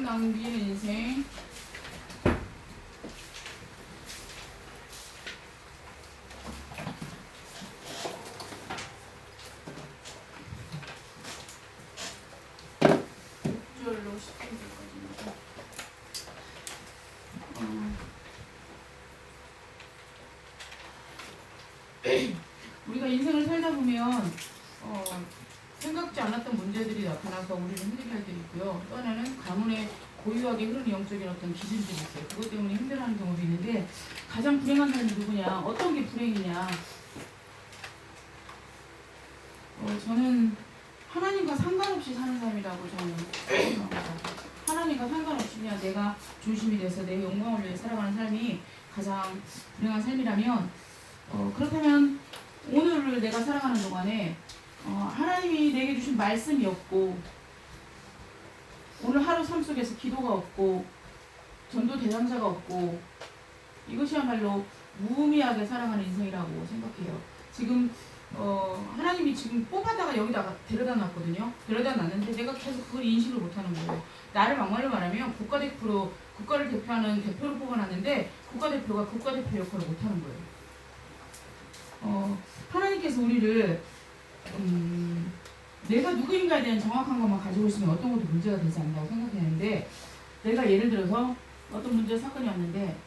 남기는 인생. 절로 10분까지. 우리가 인생을 살다 보면 생각지 않았던 문제들이 나타나서 우리는 힘들게 때 있고요. 또 하나는 가문의 고유하게 흐르는 영적인 어떤 기준들이 있어요. 그것 때문에 힘들어하는 경우도 있는데 가장 불행한 사람이 누구냐? 어떤 게 불행이냐? 저는 하나님과 상관없이 사는 사람이라고 저는 생각합니다. 하나님과 상관없이 그냥 내가 중심이 돼서 내 영광을 위해 살아가는 삶이 가장 불행한 삶이라면 그렇다면 오늘을 내가 살아가는 동안에 하나님이 내게 주신 말씀이 없고 오늘 하루 삶 속에서 기도가 없고 전도 대상자가 없고 이것이야말로 무의미하게 살아가는 인생이라고 생각해요. 지금 하나님이 지금 뽑아다가 여기다가 데려다 놨거든요. 데려다 놨는데 내가 계속 그걸 인식을 못하는 거예요. 나를 막말로 말하면 국가대표로 국가를 대표하는 대표로 뽑아놨는데 국가대표가 국가대표 역할을 못하는 거예요. 하나님께서 우리를 내가 누구인가에 대한 정확한 것만 가지고 있으면 어떤 것도 문제가 되지 않는다고 생각했는데 내가 예를 들어서 어떤 문제 사건이 왔는데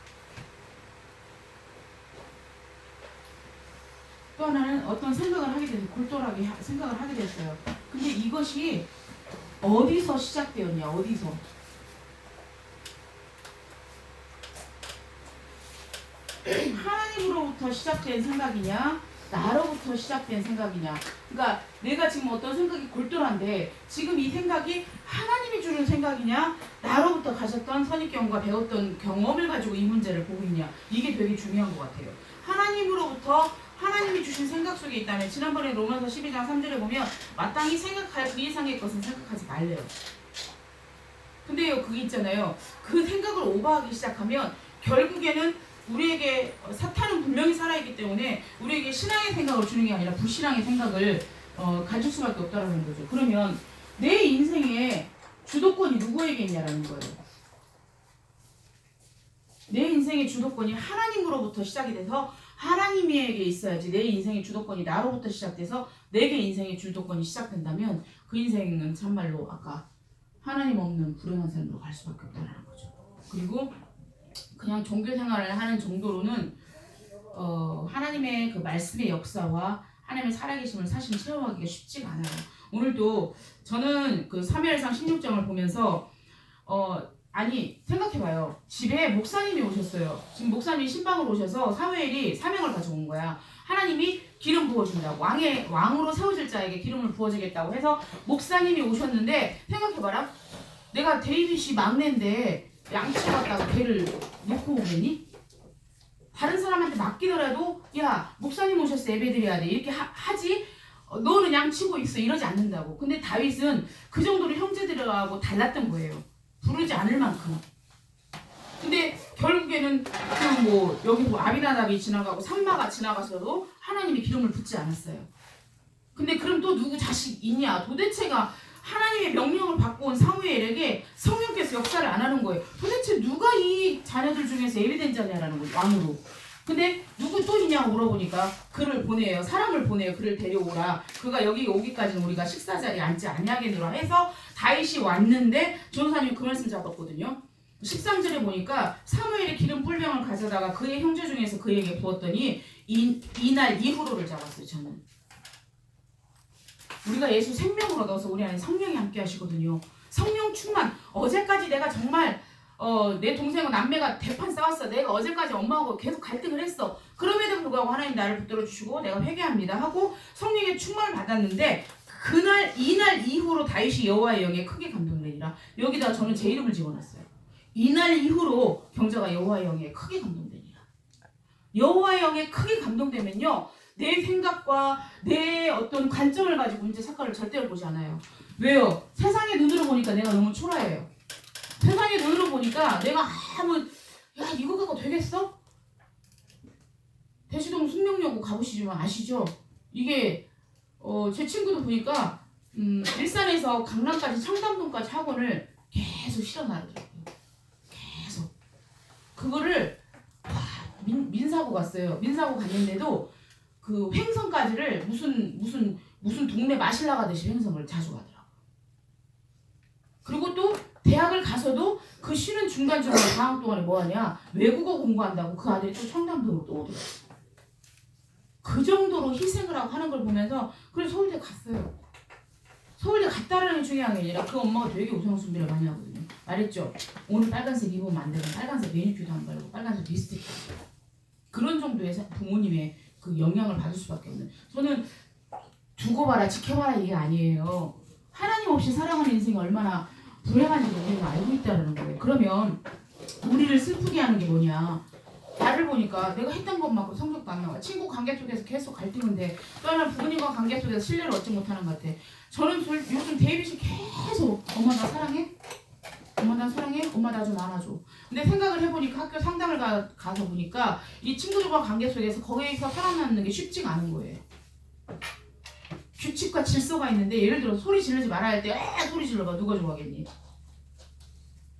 또 하나는 어떤 생각을 하게 돼서 골똘하게 생각을 하게 됐어요. 근데 이것이 어디서 시작되었냐? 어디서? 하나님으로부터 시작된 생각이냐? 나로부터 시작된 생각이냐? 그러니까 내가 지금 어떤 생각이 골똘한데 지금 이 생각이 하나님이 주는 생각이냐? 나로부터 가졌던 선입견과 배웠던 경험을 가지고 이 문제를 보고 있냐? 이게 되게 중요한 것 같아요. 하나님으로부터 하나님이 주신 생각 속에 있다면 지난번에 로마서 12장 3절에 보면 마땅히 생각할 그 이상의 것은 생각하지 말래요. 근데요 그게 있잖아요. 그 생각을 오버하기 시작하면 결국에는 우리에게 사탄은 분명히 살아있기 때문에 우리에게 신앙의 생각을 주는 게 아니라 불신앙의 생각을 가질 수밖에 없다는 거죠. 그러면 내 인생의 주도권이 누구에게 있냐라는 거예요. 내 인생의 주도권이 하나님으로부터 시작이 돼서 하나님에게 있어야지. 내 인생의 주도권이 나로부터 시작돼서 내게 인생의 주도권이 시작된다면 그 인생은 참말로 아까 하나님 없는 불행한 삶으로 갈 수밖에 없다는 거죠. 그리고 그냥 종교 생활을 하는 정도로는 하나님의 그 말씀의 역사와 하나님의 살아계심을 사실 체험하기가 쉽지가 않아요. 오늘도 저는 그 사무엘상 16장을 보면서 아니 생각해봐요. 집에 목사님이 오셨어요. 지금 목사님이 신방으로 오셔서 사무엘이 사명을 가져온 거야. 하나님이 기름 부어준다고 왕으로 세워질 자에게 기름을 부어주겠다고 해서 목사님이 오셨는데 생각해봐라. 내가 데이빗이 막내인데 양치 갔다가 걔를 놓고 오겠니? 다른 사람한테 맡기더라도 야 목사님 오셨어 예배드려야 돼 이렇게 하지 너는 양치고 있어 이러지 않는다고. 근데 다윗은 그 정도로 형제들하고 달랐던 거예요. 부르지 않을 만큼. 근데 결국에는 여기 아비나답이 지나가고 삼마가 지나가서도 하나님이 기름을 붓지 않았어요. 근데 그럼 또 누구 자식 있냐? 도대체가 하나님의 명령을 받고 온 사무엘에게 성령께서 역사를 안 하는 거예요. 도대체 누가 이 자녀들 중에서 예비된 자냐라는 거죠. 왕으로. 근데 누구 또 있냐고 물어보니까 그를 보내요. 사람을 보내요. 그를 데려오라. 그가 여기 오기까지는 우리가 식사 자리에 앉지 아니하겠노라 해서 다윗이 왔는데 전도사님이 그 말씀 잡았거든요. 13절에 보니까 사무엘이 기름 뿔병을 가져다가 그의 형제 중에서 그에게 부었더니 이날 이후로를 잡았어요. 저는. 우리가 예수 생명을 얻어서 우리 안에 성령이 함께 하시거든요. 성령 충만. 어제까지 내가 정말 내 동생과 남매가 대판 싸웠어. 내가 어제까지 엄마하고 계속 갈등을 했어. 그럼에도 불구하고 하나님 나를 붙들어 주시고 내가 회개합니다 하고 성령의 충만을 받았는데 이날 이후로 다윗이 여호와의 영에 크게 감동되니라. 여기다 저는 제 이름을 집어넣었어요. 이날 이후로 경자가 여호와의 영에 크게 감동되니라. 여호와의 영에 크게 감동되면요. 내 생각과 내 어떤 관점을 가지고 문제 사건을 절대로 보지 않아요. 왜요? 세상의 눈으로 보니까 내가 너무 초라해요. 세상의 눈으로 보니까 내가 이거 갖고 되겠어? 대시동 숙명여고 가보시지만 아시죠? 이게 제 친구도 보니까 일산에서 강남까지 청담동까지 학원을 계속 계속 실어나르더라고요. 계속. 그거를 민사고 갔어요. 민사고 갔는데도 그 횡성까지를 무슨 동네 마실 나가듯이 횡성을 자주 가더라고요. 그리고 또 대학을 가서도 그 쉬는 중간중간에 방학 동안에 뭐 하냐, 외국어 공부한다고 그 아들이 또 청담동으로 또 오더라고요. 그 정도로 희생을 하고 하는 걸 보면서 그래서 서울대 갔어요. 서울대 갔다라는 게 중요한 게 아니라 그 엄마가 되게 우상숭배를 많이 하거든요. 말했죠. 오늘 빨간색 입으면 안 되고 빨간색 매니큐도 안 바르고 빨간색 립스틱 그런 정도의 부모님의 그 영향을 받을 수밖에 없는. 저는 두고 봐라 지켜봐라 이게 아니에요. 하나님 없이 살아가는 인생이 얼마나 불행한지 우리가 알고 있다는 거예요. 그러면 우리를 슬프게 하는 게 뭐냐. 나를 보니까 내가 했던 것만큼 성적도 안 나와. 친구 관계 속에서 계속 갈등은 돼. 또는 부모님과 관계 속에서 신뢰를 얻지 못하는 것 같아. 저는 요즘 데이빗이 계속 엄마 나 사랑해? 엄마 나 사랑해? 엄마 나 좀 안아줘. 근데 생각을 해보니까 학교 상담을 가서 보니까 이 친구들과 관계 속에서 거기에서 살아남는 게 쉽지가 않은 거예요. 규칙과 질서가 있는데 예를 들어 소리 지르지 말아야 할 때 소리 질러봐. 누가 좋아하겠니?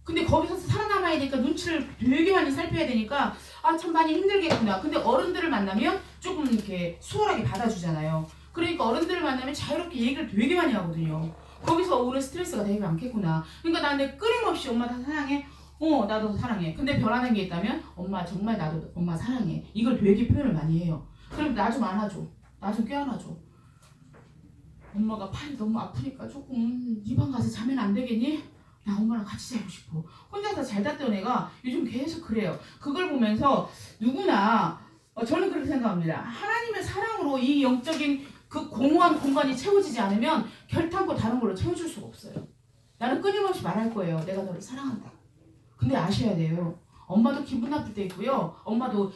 근데 거기서 살아남아야 되니까 눈치를 되게 많이 살펴야 되니까 참 많이 힘들겠구나. 근데 어른들을 만나면 조금 이렇게 수월하게 받아주잖아요. 그러니까 어른들을 만나면 자유롭게 얘기를 되게 많이 하거든요. 거기서 오는 스트레스가 되게 많겠구나. 그러니까 나는 끊임없이 엄마 다 사랑해? 나도 사랑해. 근데 변하는 게 있다면 엄마 정말 나도 엄마 사랑해. 이걸 되게 표현을 많이 해요. 그럼 나 좀 안아줘. 나 좀 껴안아줘. 엄마가 팔이 너무 아프니까 조금 네 방 가서 자면 안 되겠니? 나 엄마랑 같이 자고 싶어. 혼자서 잘 잤던 애가 요즘 계속 그래요. 그걸 보면서 누구나 저는 그렇게 생각합니다. 하나님의 사랑으로 이 영적인 그 공허한 공간이 채워지지 않으면 결탄코 다른 걸로 채워줄 수가 없어요. 나는 끊임없이 말할 거예요. 내가 너를 사랑한다. 근데 아셔야 돼요. 엄마도 기분 나쁠 때 있고요. 엄마도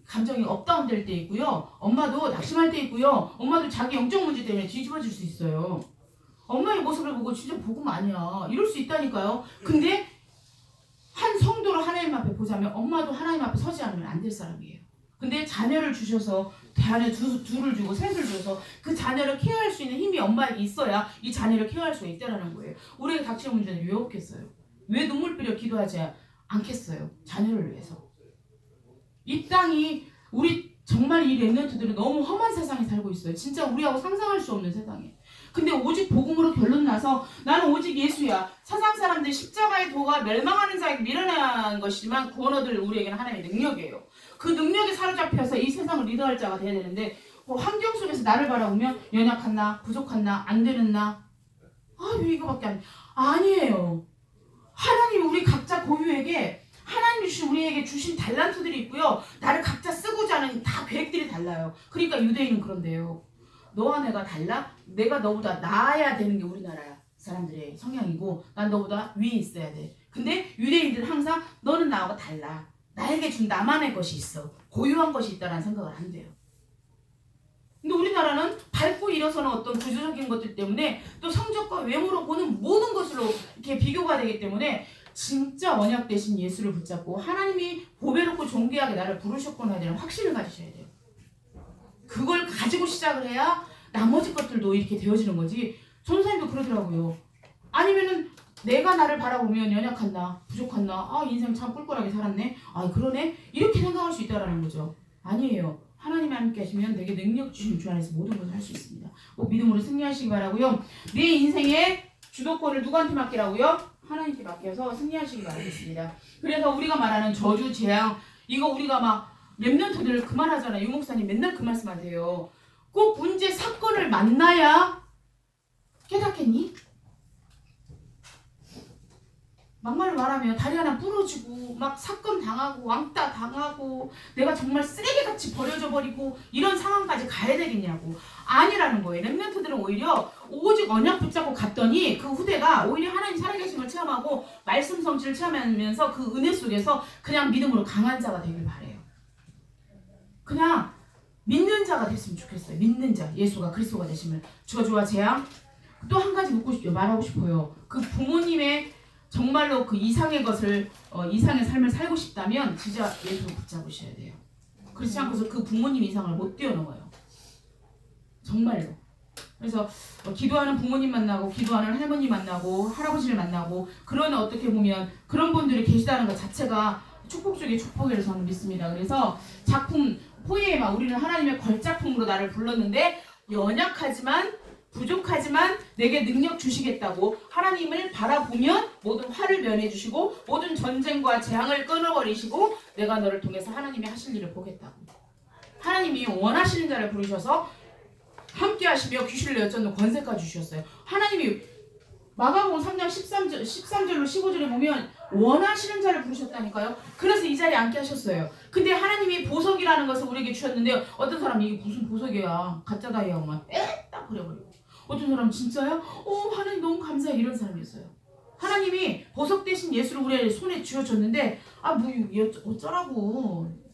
감정이 업다운 될 때 있고요. 엄마도 낙심할 때 있고요. 엄마도 자기 영적 문제 때문에 뒤집어질 수 있어요. 엄마의 모습을 보고 진짜 복음 아니야. 이럴 수 있다니까요. 근데 한 성도를 하나님 앞에 보자면 엄마도 하나님 앞에 서지 않으면 안 될 사람이에요. 근데 자녀를 주셔서 자녀 둘을 주고 셋을 줘서 그 자녀를 케어할 수 있는 힘이 엄마에게 있어야 이 자녀를 케어할 수 있다는 거예요. 우리에게 닥치는 문제는 왜 없겠어요? 왜 눈물 뿌려 기도하지 않겠어요? 자녀를 위해서. 이 땅이 우리 정말 이 렘넌트들은 너무 험한 세상에 살고 있어요. 진짜 우리하고 상상할 수 없는 세상에. 근데 오직 복음으로 결론 나서 나는 오직 예수야. 세상 사람들 십자가의 도가 멸망하는 자에게 미련한 것이지만 구원 얻을 우리에게는 하나님의 능력이에요. 그 능력에 사로잡혀서 이 세상을 리더할 자가 돼야 되는데 환경 속에서 나를 바라보면 연약한 나, 부족한 나, 안 되는 나 왜 이거밖에 아니에요. 하나님이 우리 각자 고유에게 하나님 우리에게 주신 달란트들이 있고요. 나를 각자 쓰고자 하는 다 계획들이 달라요. 그러니까 유대인은 그런데요. 너와 내가 달라? 내가 너보다 나아야 되는 게 우리나라 사람들의 성향이고 난 너보다 위에 있어야 돼. 근데 유대인들은 항상 너는 나하고 달라. 나에게 준 나만의 것이 있어. 고유한 것이 있다라는 생각을 한대요. 근데 우리나라는 밟고 일어서는 어떤 구조적인 것들 때문에 또 성적과 외모로 보는 모든 것으로 이렇게 비교가 되기 때문에 진짜 언약 되신 예수를 붙잡고 하나님이 보배롭고 존귀하게 나를 부르셨구나 되는 확신을 가지셔야 돼요. 그걸 가지고 시작을 해야 나머지 것들도 이렇게 되어지는 거지. 전사님도 그러더라고요. 아니면은 내가 나를 바라보면 연약한 나, 부족한 나, 인생 참 꿀꿀하게 살았네, 그러네, 이렇게 생각할 수 있다라는 거죠. 아니에요. 하나님이 함께 하시면 내게 능력 주신 주 안에서 모든 것을 할 수 있습니다. 꼭 믿음으로 승리하시기 바라고요. 내 인생의 주도권을 누구한테 맡기라고요? 하나님께 맡겨서 승리하시기 바라겠습니다. 그래서 우리가 말하는 저주, 재앙, 이거 우리가 막 렘넌트들 그만하잖아요. 유 목사님 맨날 그 말씀하세요. 꼭 문제, 사건을 만나야 깨닫겠니? 막말로 말하면 다리 하나 부러지고 막 사건 당하고 왕따 당하고 내가 정말 쓰레기같이 버려져 버리고 이런 상황까지 가야 되겠냐고. 아니라는 거예요. 렘넌트들은 오히려 오직 언약 붙잡고 갔더니 그 후대가 오히려 하나님 살아계심을 체험하고 말씀 성취를 체험하면서 그 은혜 속에서 그냥 믿음으로 강한 자가 되길 바래요. 그냥 믿는 자가 됐으면 좋겠어요. 믿는 자, 예수가 그리스도가 되심을. 저주와 재앙. 또 한 가지 말하고 싶어요. 그 부모님의 정말로 그 이상의 것을 이상의 삶을 살고 싶다면 진짜 예수를 붙잡으셔야 돼요. 그렇지 않고서 그 부모님 이상을 못 뛰어넘어요. 정말로. 그래서 기도하는 부모님 만나고 기도하는 할머니 만나고 할아버지를 만나고 그런 어떻게 보면 그런 분들이 계시다는 것 자체가 축복 중에 축복이라고 저는 믿습니다. 그래서 작품 포에마 우리는 하나님의 걸작품으로 나를 불렀는데 연약하지만 부족하지만 내게 능력 주시겠다고 하나님을 바라보면 모든 화를 면해주시고 모든 전쟁과 재앙을 끊어버리시고 내가 너를 통해서 하나님이 하실 일을 보겠다고 하나님이 원하시는 자를 부르셔서 함께 하시며 귀신을 내쫓는 권세까지 주셨어요. 하나님이 마가복음 3장 13절로 15절에 보면 원하시는 자를 부르셨다니까요. 그래서 이 자리에 앉게 하셨어요. 근데 하나님이 보석이라는 것을 우리에게 주셨는데 어떤 사람이 이게 무슨 보석이야 가짜 다이아만 딱 버려버리고 어떤 사람은 진짜요? 하나님 너무 감사해 이런 사람이었어요. 하나님이 보석 대신 예수를 우리 손에 쥐어줬는데 뭐 어쩌라고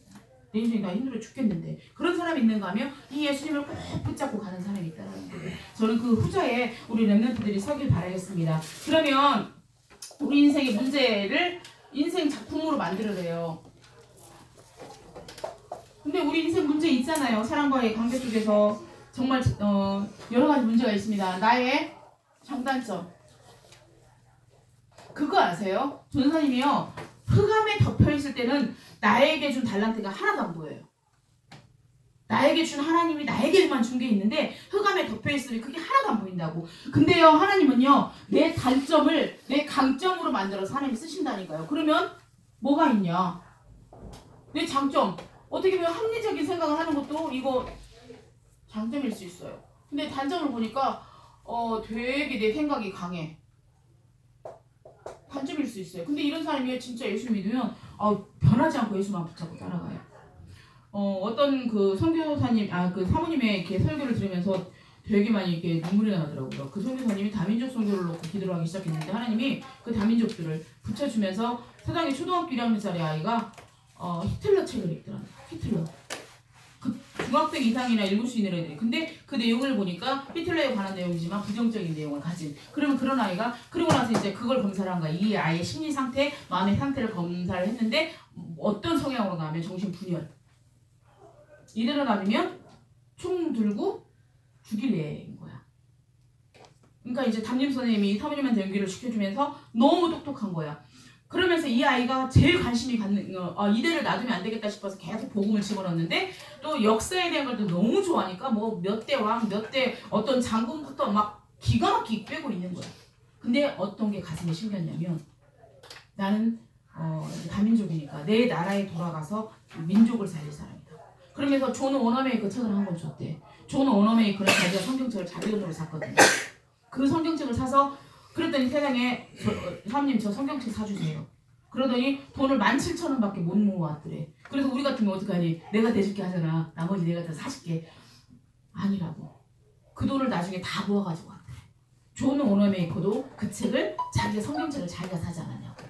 내 인생이 나 힘들어 죽겠는데 그런 사람이 있는가 하면 이 예수님을 꼭 붙잡고 가는 사람이 있다는 거예요. 저는 그 후자에 우리 랩런트들이 서길 바라겠습니다. 그러면 우리 인생의 문제를 인생 작품으로 만들어내요. 근데 우리 인생 문제 있잖아요. 사람과의 관계 속에서 정말 여러 가지 문제가 있습니다. 나의 장단점 그거 아세요? 전사님이요 흑암에 덮여있을 때는 나에게 준 달란트가 하나도 안 보여요. 나에게 준 하나님이 나에게만 준 게 있는데 흑암에 덮여있으니 그게 하나도 안 보인다고. 근데요 하나님은요 내 단점을 내 강점으로 만들어서 하나님이 쓰신다니까요. 그러면 뭐가 있냐? 내 장점 어떻게 보면 합리적인 생각을 하는 것도 이거 장점일 수 있어요. 근데 단점을 보니까 되게 내 생각이 강해. 단점일 수 있어요. 근데 이런 사람이 진짜 예수 믿으면 변하지 않고 예수만 붙잡고 따라가요. 어떤 그 선교사님, 그 사모님의 이렇게 설교를 들으면서 되게 많이 이렇게 눈물이 나더라고요. 그 선교사님이 다민족 선교를 놓고 기도를 하기 시작했는데 하나님이 그 다민족들을 붙여주면서 세상에 초등학교 1학년짜리 아이가 히틀러 책을 읽더라고요. 히틀러. 그 중학생 이상이나 읽을 수 있는 애들이. 근데 그 내용을 보니까 히틀러에 관한 내용이지만 부정적인 내용을 가진. 그러면 그런 아이가 그러고 나서 이제 그걸 검사를 한 거야. 이 아이의 심리 상태, 마음의 상태를 검사를 했는데 어떤 성향으로 가면 정신분열. 이대로 놔두면 총 들고 죽일 애인 거야. 그러니까 이제 담임 선생님이 사모님한테 연기를 시켜주면서 너무 똑똑한 거야. 그러면서 이 아이가 제일 관심이 갖는 이대를 놔두면 안 되겠다 싶어서 계속 복음을 집어넣는데 또 역사에 대한 것도 너무 좋아하니까 뭐 몇 대 왕, 몇 대 어떤 장군부터 막 기가 막히게 빼고 있는 거야. 근데 어떤 게 가슴에 실렸냐면 나는 다민족이니까 내 나라에 돌아가서 민족을 살릴 사람이다. 그러면서 존 워너메이 그 책을 한 권 줬대. 존 워너메이 그런 자기가 성경책을 자기 돈으로 샀거든요. 그 성경책을 사서 그랬더니 세상에 사모님 저 성경책 사주세요. 그러더니 돈을 17,000원밖에 못 모았더래. 그래서 우리 같으면 어떡하니? 내가 대줄게 하잖아. 나머지 내가 다 사줄게. 아니라고. 그 돈을 나중에 다 모아가지고 왔대. 존 워너메이커도 그 책을 자기가 성경책을 자기가 사지 않았냐고.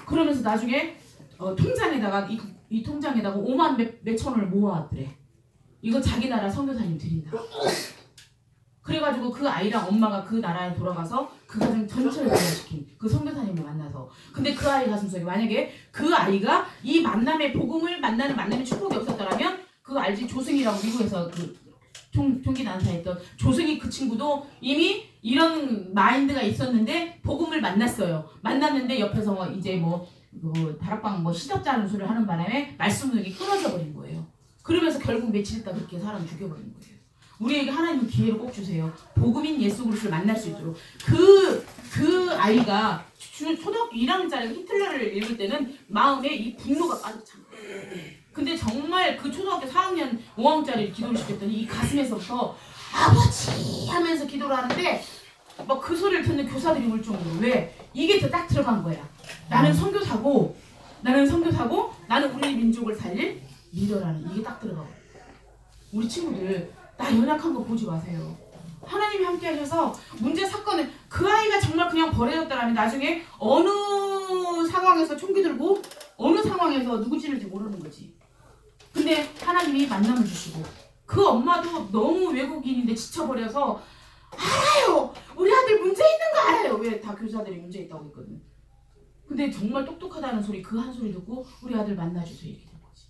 그러면서 나중에 통장에다가 이 통장에다가 5만 몇천 원을 모아왔더래. 이거 자기 나라 선교사님 드린다. 그래가지고 그 아이랑 엄마가 그 나라에 돌아가서 그 가정 전체를 변화시킨 그 선교사님을 만나서. 근데 그 아이 가슴속에 만약에 그 아이가 이 만남의 복음을 만나는 만남의 축복이 없었더라면 그거 알지? 조승이라고 미국에서 그 총기 난사했던 조승이 그 친구도 이미 이런 마인드가 있었는데 복음을 만났어요. 만났는데 옆에서 이제 다락방 시덥잖은 소리를 하는 바람에 말씀 능력이 끊어져 버린 거예요. 그러면서 결국 며칠 있다 그렇게 사람 죽여버린 거예요. 우리에게 하나님은 기회를 꼭 주세요. 복음인 예수 그리스도를 만날 수 있도록. 그 아이가 초등학교 1학년짜리 히틀러를 읽을 때는 마음에 이 분노가 가득 찬 거예요. 근데 정말 그 초등학교 4학년 5학년짜리 기도를 시켰더니 이 가슴에서부터 아버지 하면서 기도를 하는데 막 그 소리를 듣는 교사들이 울 정도로. 왜? 이게 더 딱 들어간 거야. 나는 선교사고 나는 우리 민족을 살릴 리더라는 이게 딱 들어가고. 우리 친구들 나 연약한 거 보지 마세요. 하나님이 함께 하셔서 문제 사건을 그 아이가 정말 그냥 버려졌다라면 나중에 어느 상황에서 총기 들고 어느 상황에서 누구 찌를지 모르는 거지. 근데 하나님이 만남을 주시고 그 엄마도 너무 외국인인데 지쳐버려서 알아요. 우리 아들 문제 있는 거 알아요. 왜 다 교사들이 문제 있다고 했거든. 근데 정말 똑똑하다는 소리 그 한 소리 듣고 우리 아들 만나주세요 이렇게 된 거지.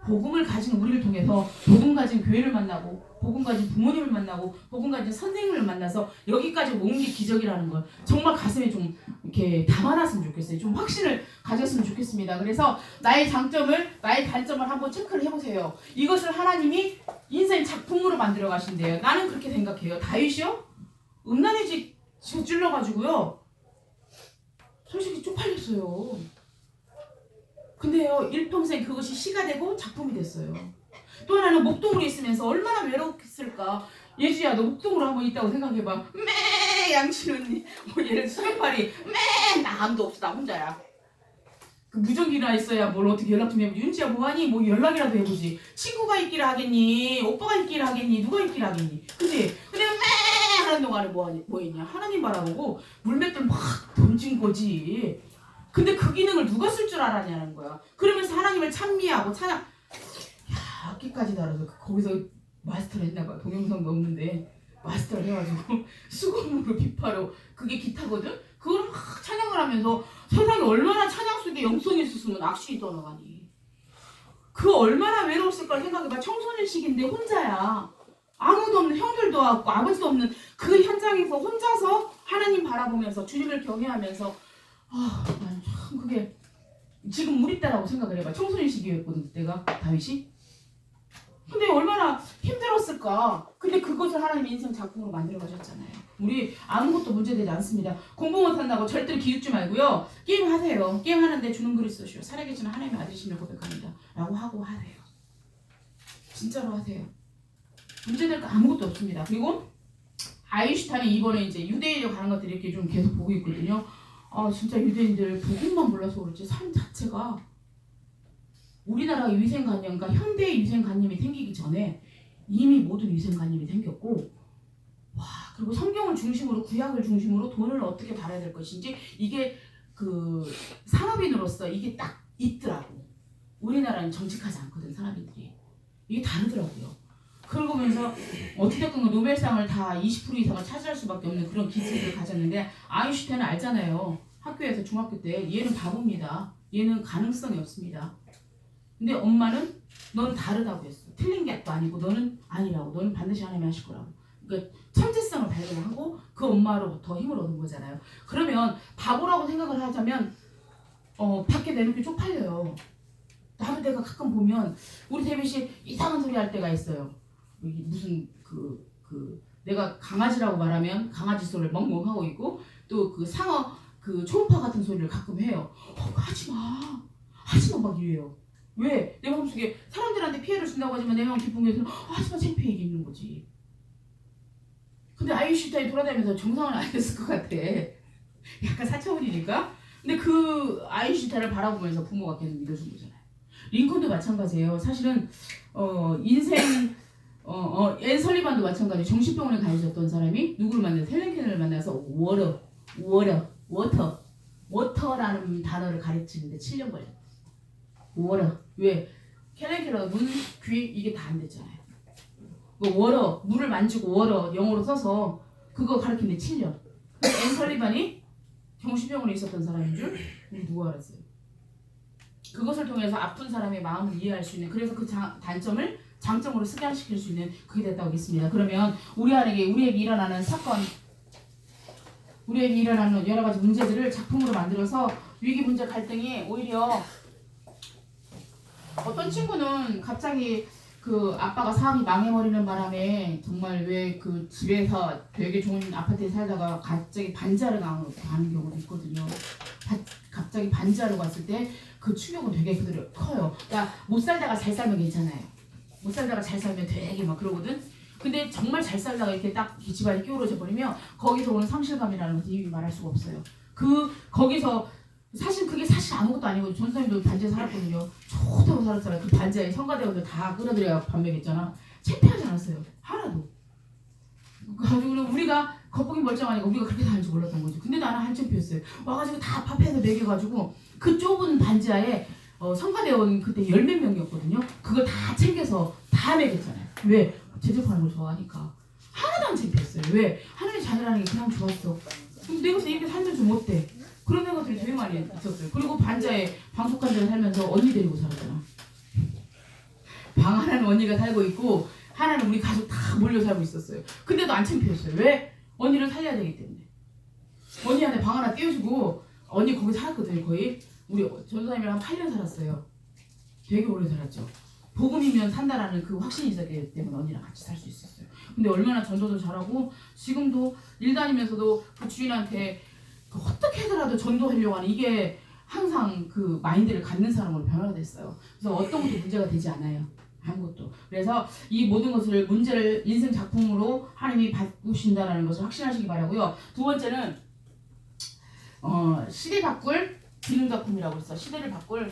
복음을 가진 우리를 통해서 복음 가진 교회를 만나고 복음 가진 부모님을 만나고 복음 가진 선생님을 만나서 여기까지 온 게 기적이라는 걸 정말 가슴에 좀 이렇게 담아놨으면 좋겠어요. 좀 확신을 가졌으면 좋겠습니다. 그래서 나의 장점을 나의 단점을 한번 체크를 해보세요. 이것을 하나님이 인생 작품으로 만들어 가신대요. 나는 그렇게 생각해요. 다윗이요? 음란의 집 찔러가지고요. 솔직히 쪽팔렸어요. 근데요, 일평생 그것이 시가 되고 작품이 됐어요. 또 하나는 목동으로 있으면서 얼마나 외롭겠을까. 예주야, 너 목동으로 한번 있다고 생각해봐. 매 양치는 뭐 얘는 수면팔이 나 아무도 없어. 나 혼자야. 그 무전기나 있어야 뭘 어떻게 연락 좀 해보지. 윤지야 뭐하니? 뭐 연락이라도 해보지. 친구가 있기를 하겠니? 오빠가 있기를 하겠니? 누가 있기를 하겠니? 그치? 근데 매 하는 동안에 뭐 했냐? 하나님 바라보고 물맷돌 막 던진 거지. 근데 그 기능을 누가 쓸 줄 알았냐는 거야. 그러면서 하나님을 찬미하고 찬양. 야, 악기까지 달아서 거기서 마스터를 했나봐. 동영상도 없는데 마스터를 해가지고 수건으로 비파로 그게 기타거든. 그걸 막 찬양을 하면서 세상에 얼마나 찬양 속에 영성이 있었으면 악신이 떠나가니. 그 얼마나 외로웠을까 생각해봐. 청소년 시기인데 혼자야. 아무도 없는 형들도 없고 아버지도 없는 그 현장에서 혼자서 하나님 바라보면서 주님을 경외하면서 난 참 그게 지금 우리 때라고 생각을 해봐. 청소년 시기였거든 그때가 다윗이. 근데 얼마나 힘들었을까. 근데 그것을 하나님 인생 작품으로 만들어 가셨잖아요. 우리 아무것도 문제되지 않습니다. 공부 못한다고 절대로 기죽지 말고요. 게임 하세요. 게임 하는데 주는 그릇 쓰시오. 살아계시는 하나님의 아들이심을 고백합니다. 라고 하고 하세요. 진짜로 하세요. 문제될 거 아무것도 없습니다. 그리고 아인슈타인이 이번에 이제 유대인으로 가는 것들이 이렇게 좀 계속 보고 있거든요. 진짜 유대인들 복음만 몰라서 그렇지 삶 자체가 우리나라 위생관념과 현대의 위생관념이 생기기 전에 이미 모든 위생관념이 생겼고, 그리고 성경을 중심으로 구약을 중심으로 돈을 어떻게 벌어야 될 것인지 이게 그 산업인으로서 이게 딱 있더라고. 우리나라는 정직하지 않거든 산업인들이. 이게 다르더라고요. 그러면서 어찌됐건 노벨상을 다 20% 이상을 차지할 수밖에 없는 그런 기질을 가졌는데 아인슈타인은 알잖아요. 학교에서 중학교 때 얘는 바보입니다. 얘는 가능성이 없습니다. 근데 엄마는 너는 다르다고 했어. 틀린 게 아니고 너는 아니라고. 너는 반드시 하나님이 하실 거라고. 그러니까 천재성을 발견하고 그 엄마로부터 힘을 얻은 거잖아요. 그러면 바보라고 생각을 하자면 밖에 내놓기 쪽팔려요. 나도 내가 가끔 보면 우리 데빗이 이상한 소리 할 때가 있어요. 무슨 내가 강아지라고 말하면 강아지 소리를 멍멍 하고 있고 또 그 상어 그 초음파 같은 소리를 가끔 해요. 하지마 막 이래요. 왜? 내 마음속에 사람들한테 피해를 준다고 하지만 내 마음 깊은 곳에서는 하지마 창피해 있는 거지. 근데 아인슈타인 돌아다니면서 정상을 안 했을 것 같아. 약간 사차원이니까. 근데 그 아인슈타인을 바라보면서 부모가 계속 믿어준 거잖아요. 링컨도 마찬가지예요. 사실은 인생 앤 설리반도 마찬가지예요. 정신병원에 가셨던 사람이 누구를 만나서 헬렌 켈러를 만나서 워터라는 단어를 가르치는데 7년 걸렸어요. 워터. 왜? 헬렌 켈러가 눈, 귀 이게 다 안 됐잖아요. 워터, 물을 만지고 워터 영어로 써서 그거 가르치는데 7년. 앤 설리반이 정신병원에 있었던 사람인 줄 우리 누가 알았어요. 그것을 통해서 아픈 사람의 마음을 이해할 수 있는, 그래서 그 단점을 장점으로 습관시킬 수 있는 그게 됐다고 믿습니다. 그러면 우리에게 일어나는 사건, 우리에게 일어나는 여러 가지 문제들을 작품으로 만들어서 위기, 문제, 갈등이 오히려 어떤 친구는 갑자기 그 아빠가 사업이 망해버리는 바람에 정말 왜 그 집에서 되게 좋은 아파트에 살다가 갑자기 반지하러 가는 경우도 있거든요. 갑자기 반지하러 갔을 때 그 충격은 되게 그대로 커요. 그러니까 못 살다가 잘 살면 괜찮아요. 못 살다가 잘 살면 되게 막 그러거든. 근데 정말 잘 살다가 이렇게 딱 집안이 끼우러져 버리면 거기서 오는 상실감이라는 것을 이미 말할 수가 없어요. 거기서 사실 그게 사실 아무것도 아니고 전사님도 반지에 살았거든요. 좋다고 살았잖아요. 그 반지에 성가대원들 다 끌어들여 반맥했잖아. 창피하지 않았어요. 하나도. 가지고 우리가 겉보기 멀쩡하니까 우리가 그렇게 다닐 줄 몰랐던 거지. 근데 나는 한참 피웠어요. 와가지고 다 밥해서 먹여가지고 그 좁은 반지하에 성가대원 그때 10몇 명이었거든요. 그걸 다 챙겨서 다 먹였잖아요. 왜? 제접하는 걸 좋아하니까. 하나도 안 창피했어요. 왜? 하나님의 자녀라는 게 그냥 좋았어. 내가 이렇게 살면 좀 어때? 그런 것들이 되게 많이 있었어요. 그리고 반지하에 방콕한 데를 살면서 언니 데리고 살았잖아. 방 하나는 언니가 살고 있고 하나는 우리 가족 다 몰려 살고 있었어요. 근데도 안 창피했어요. 왜? 언니를 살려야 되기 때문에. 언니한테 방 하나 띄워주고 언니 거기 살았거든요. 거의 우리 전도사님이랑 한 8년 살았어요. 되게 오래 살았죠. 복음이면 산다라는 그 확신이 있었기 때문에 언니랑 같이 살 수 있었어요. 근데 얼마나 전도도 잘하고 지금도 일 다니면서도 그 주인한테 어떻게 하더라도 전도하려고 하는 이게 항상 그 마인드를 갖는 사람으로 변화됐어요. 그래서 어떤 것도 문제가 되지 않아요. 아무것도. 그래서 이 모든 것을 문제를 인생 작품으로 하나님이 바꾸신다라는 것을 확신하시기 바라고요. 두 번째는 시대 바꿀 기능 작품이라고 했어. 시대를 바꿀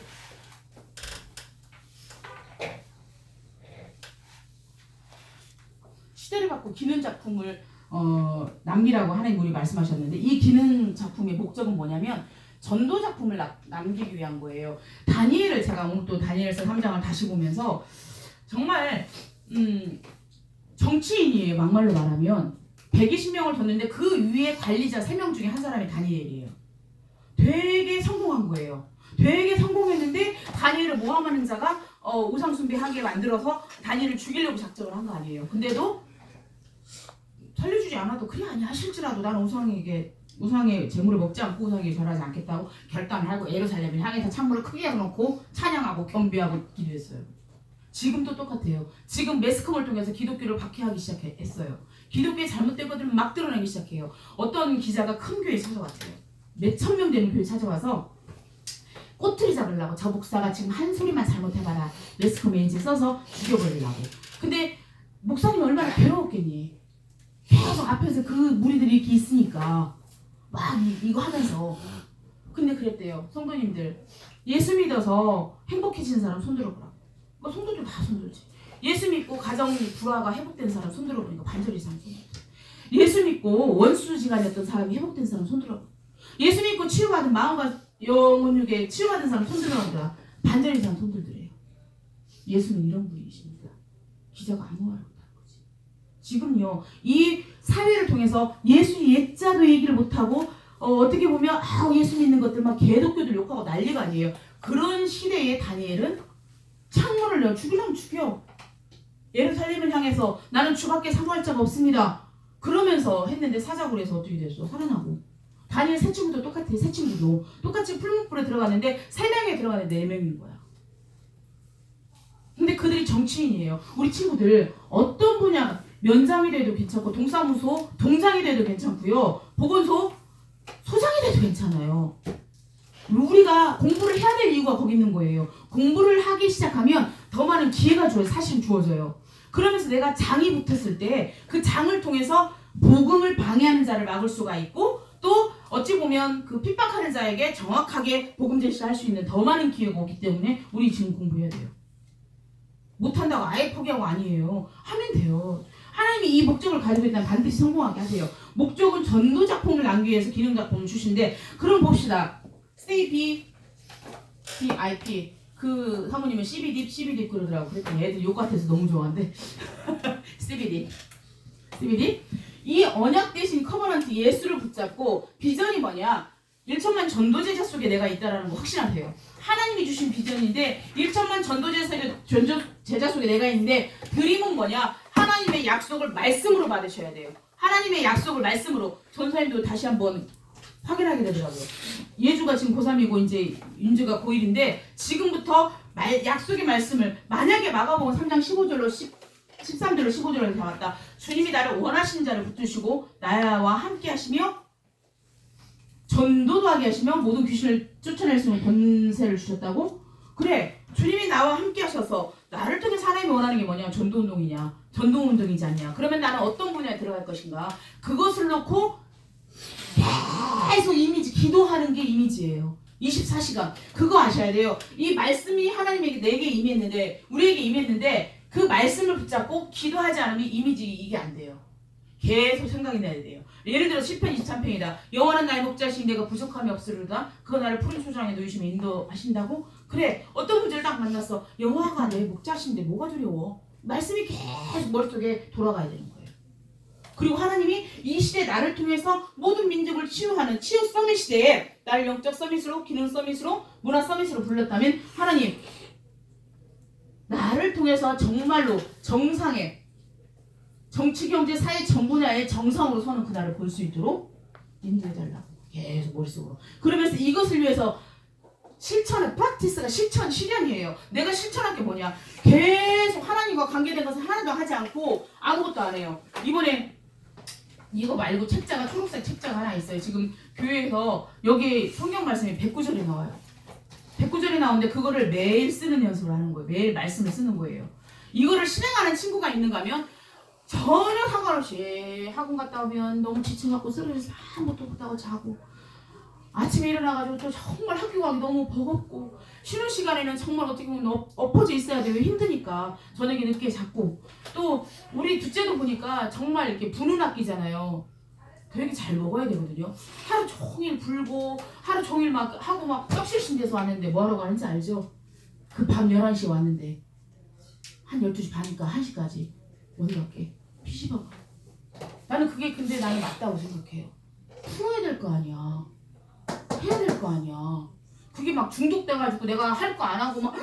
시대를 바꿀 기능 작품을 남기라고 하나님 우리 말씀하셨는데 이 기능 작품의 목적은 뭐냐면 전도 작품을 남기기 위한 거예요. 다니엘을 제가 오늘 또 다니엘서 3장을 다시 보면서 정말 정치인이에요. 막말로 말하면 120명을 뒀는데 그 위에 관리자 3명 중에 한 사람이 다니엘이에요. 되게 성공한 거예요. 되게 성공했는데 다니엘을 모함하는 자가 우상 숭배하게 만들어서 다니엘을 죽이려고 작정을 한 거 아니에요. 근데도 살려주지 않아도 그래 아니 하실지라도 나는 우상의 재물을 먹지 않고 우상에게 절하지 않겠다고 결단을 하고 예루살렘을 향해서 창문을 크게 열어놓고 찬양하고 경배하고 기도했어요. 지금도 똑같아요. 지금 매스컴을 통해서 기독교를 박해하기 시작했어요. 기독교의 잘못된 것들을 막 드러내기 시작해요. 어떤 기자가 큰 교회에 찾아왔어요. 몇천 명 되는 교회에 찾아와서 꼬투리 잡으려고 저 목사가 지금 한 소리만 잘못해봐라 매스컴에 이제 써서 죽여버리려고. 근데 목사님이 얼마나 괴로웠겠니. 계속 앞에서 그 무리들이 이렇게 있으니까 막 이거 하면서. 근데 그랬대요. 성도님들 예수 믿어서 행복해지는 사람 손들어보라. 성도들 다 손들지. 예수 믿고 가정 불화가 회복된 사람 손들어보니까 반절 이상 손들어. 예수 믿고 원수지간이었던 사람이 회복된 사람 손들어. 예수 믿고 치유받은 마음과 영혼육에 치유받은 사람 손들어보라. 반절 이상 손들더래요. 예수는 이런 분이십니다. 기자가 아무 말 못하는 거지. 지금요 이 사회를 통해서 예수 옛자도 얘기를 못하고 어떻게 보면 예수 믿는 것들만 개독교들 욕하고 난리가 아니에요. 그런 시대에 다니엘은 창문을 열어 죽이려면 죽여. 예루살렘을 향해서 나는 주밖에 사모할 자가 없습니다. 그러면서 했는데 사자굴에서 어떻게 됐어? 살아나고. 다니엘 세 친구도 똑같아. 세 친구도 똑같이 풀무불에 들어갔는데 3명에 들어갔는데 4명인 거야. 근데 그들이 정치인이에요. 우리 친구들 어떤 분야 면장이 돼도 괜찮고 동사무소 동장이 돼도 괜찮고요. 보건소 소장이 돼도 괜찮아요. 우리가 공부를 해야 될 이유가 거기 있는 거예요. 공부를 하기 시작하면 더 많은 기회가 사실은 주어져요. 그러면서 내가 장이 붙었을 때 그 장을 통해서 복음을 방해하는 자를 막을 수가 있고 또 어찌 보면 그 핍박하는 자에게 정확하게 복음 제시를 할 수 있는 더 많은 기회가 오기 때문에 우리 지금 공부해야 돼요. 못한다고 아예 포기하고 아니에요. 하면 돼요. 하나님이 이 목적을 가지고 있다면 반드시 성공하게 하세요. 목적은 전도 작품을 남기기 위해서 기능 작품을 주신데 그럼 봅시다. CB, BIP 그 사모님은 CBD 그러더라고. 그랬더니 애들 욕 같아서 너무 좋아한대. CBD 이 언약 대신 커버넌트 예수를 붙잡고 비전이 뭐냐? 1천만 전도제자 속에 내가 있다라는 거 확신하세요. 하나님이 주신 비전인데 1천만 전도제자 속에 내가 있는데 드림은 뭐냐? 하나님의 약속을 말씀으로 받으셔야 돼요. 하나님의 약속을 말씀으로. 전사님도 다시 한번 확인하게 되더라고요. 예주가 지금 고3이고 이제 윤주가 고1인데 지금부터 약속의 말씀을 만약에 마가복음 3장 15절로 13절로 15절로 나왔다. 주님이 나를 원하시는 자를 붙드시고 나와 함께 하시며 전도도 하게 하시며 모든 귀신을 쫓아낼 수 있는 권세를 주셨다고? 그래. 주님이 나와 함께 하셔서 나를 통해서 하나님이 원하는 게 뭐냐? 전도운동이냐? 전도운동이지 않냐? 그러면 나는 어떤 분야에 들어갈 것인가? 그것을 놓고 계속 이미지, 기도하는 게 이미지예요. 24시간. 그거 아셔야 돼요. 이 말씀이 하나님에게 내게 임했는데, 우리에게 임했는데, 그 말씀을 붙잡고 기도하지 않으면 이미지 이게 안 돼요. 계속 생각이 나야 돼요. 예를 들어 10편 23편이다. 여호와는 나의 목자시니 내가 부족함이 없으리로다. 그가 나를 푸른 소장에 놓이시며 인도하신다고? 그래. 어떤 문제를 딱 만났어. 여호와가 내 목자신데 뭐가 두려워? 말씀이 계속 머릿속에 돌아가야 되는 거예요. 그리고 하나님이 이 시대 나를 통해서 모든 민족을 치유하는 치유 서밋 시대에 나를 영적 서밋으로, 기능 서밋으로, 문화 서밋으로 불렀다면 하나님 나를 통해서 정말로 정상의 정치, 경제, 사회 전 분야의 정상으로 서는 그날을 볼 수 있도록 인도해달라고 계속 머릿속으로. 그러면서 이것을 위해서 실천은 프랙티스가 실현이에요. 내가 실천한 게 뭐냐? 계속 하나님과 관계된 것을 하나도 하지 않고 아무것도 안 해요. 이번에 이거 말고 책자가 초록색 책자가 하나 있어요. 지금 교회에서 여기 성경 말씀이 109절에 나와요. 109절에 나오는데 그거를 매일 쓰는 연습을 하는 거예요. 매일 말씀을 쓰는 거예요. 이거를 실행하는 친구가 있는가 하면 전혀 상관없이 학원 갔다 오면 너무 지쳐갖고 쓰러져서 아무것도 못하고 자고 아침에 일어나가지고 또 정말 학교 가기 너무 버겁고 쉬는 시간에는 정말 어떻게 보면 엎어져 있어야 돼요. 힘드니까 저녁에 늦게 자고 또 우리 둘째도 보니까 정말 이렇게 부는 학기잖아요. 되게 잘 먹어야 되거든요. 하루 종일 불고 하루 종일 막 하고 막 떡실신 데서 왔는데 뭐하러 가는지 알죠? 그 밤 11시에 왔는데 한 12시 반이니까 1시까지 어디 갈게? PC방. 나는 그게 근데 나는 맞다고 생각해요. 풀어야 될 거 아니야. 해야 될 거 아니야. 그게 막 중독돼가지고 내가 할 거 안 하고 막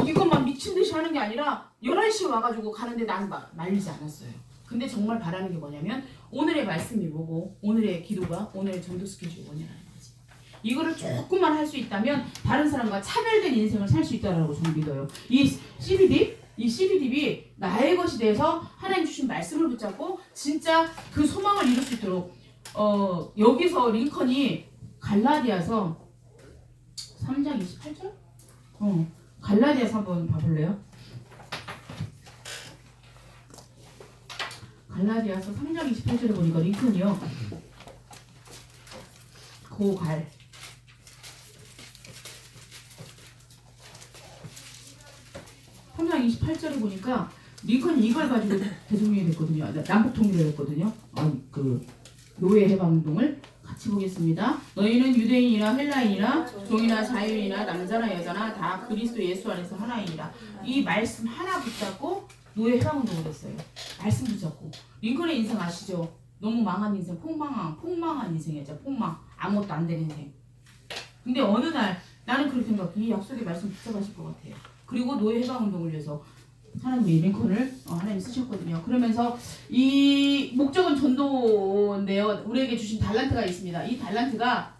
이것만 미친 듯이 하는 게 아니라 11시에 와가지고 가는데 난 말리지 않았어요. 근데 정말 바라는 게 뭐냐면 오늘의 말씀이 뭐고 오늘의 기도가 오늘의 전도 스케줄이 뭐냐라는 거지. 이거를 조금만 할 수 있다면 다른 사람과 차별된 인생을 살 수 있다라고 저는 믿어요. 이 CBDB 나의 것이 돼서 하나님 주신 말씀을 붙잡고 진짜 그 소망을 이룰 수 있도록 여기서 링컨이 갈라디아서 3장 28절? 갈라디아서 한번 봐볼래요? 갈라디아서 3장 28절에 보니까 링컨이요. 고갈 3장 28절에 보니까 링컨이 이걸 가지고 대통령이 됐거든요. 남북 통일을 했거든요. 그 노예 해방운동을 같이 보겠습니다. 너희는 유대인이나 헬라인이나 종이나 자유인이나 남자나 여자나 다 그리스도 예수 안에서 하나이니라. 이 말씀 하나 붙잡고 노예 해방운동을 했어요. 말씀 붙잡고. 링컨의 인생 아시죠? 너무 망한 인생, 폭망한 인생이었죠. 폭망. 아무것도 안 된 인생. 근데 어느 날 나는 그렇게 생각해. 이 약속의 말씀 붙잡으실 것 같아요. 그리고 노예 해방운동을 위해서 하나님이 링컨을 하나님 쓰셨거든요. 그러면서 이 목적은 전도인데요. 우리에게 주신 달란트가 있습니다. 이 달란트가